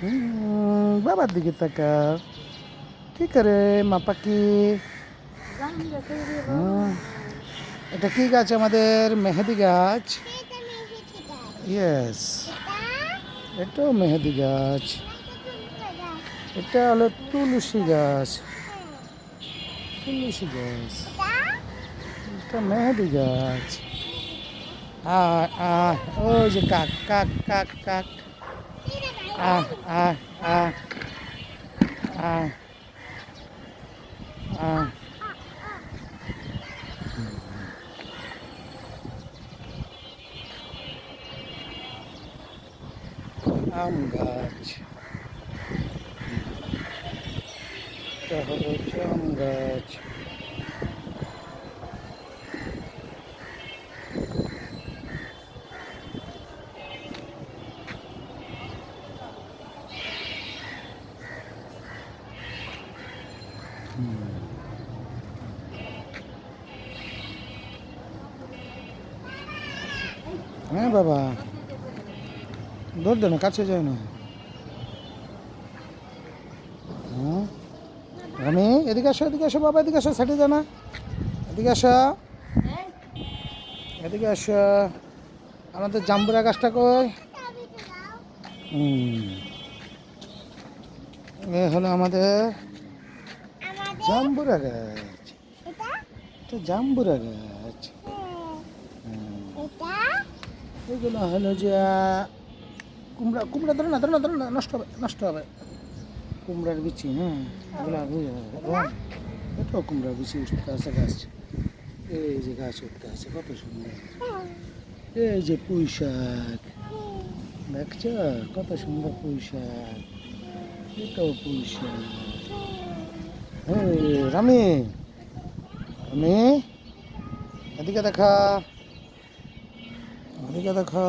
বাবার দিকে তাকা। কি করে মা পাখি? এটা কি গাছ আমাদের? মেহেদি গাছ। ইয়েস, এটাও মেহেদি গাছ। এটা হলো তুলসী গাছ। তুলসী গাছ। এটা মেহেদি গাছ। আয় আয়, ওই যে কাক কাক কাক কাক। আয় আয় আয় আয় আয়। আম গাছ। এটা হলো জাম গাছ। হ্যাঁ বাবা, দৌড় দে না, কাছে যায় না। হ্যাঁ আমি এদিকে আসো, এদিকে আসো বাবা, এদিকে আসো, সাইডে যা না। এদিকে আসো, এদিকে আসো। আমাদের জাম্বুরা গাছটা কই? এ হলো আমাদের জাম্বুরা গাছ। এটা জাম্বুরা গাছ। এগুলো হলো যে কুমড়া। কুমড়া ধরো না, ধরো না, ধরো না, নষ্ট হবে, নষ্ট হবে। কুমড়ার বিচি। হ্যাঁ, এগুলো এটাও কুমড়ার বিচি উঠতে আছে গাছ। এই যে গাছ উঠতে আছে, কত সুন্দর। এই যে পুঁই শাক, দেখছ কত সুন্দর পুঁই শাক। এটাও পুঁই শাক। রামি, রামি, এদিকে দেখা, এদিকে দেখা।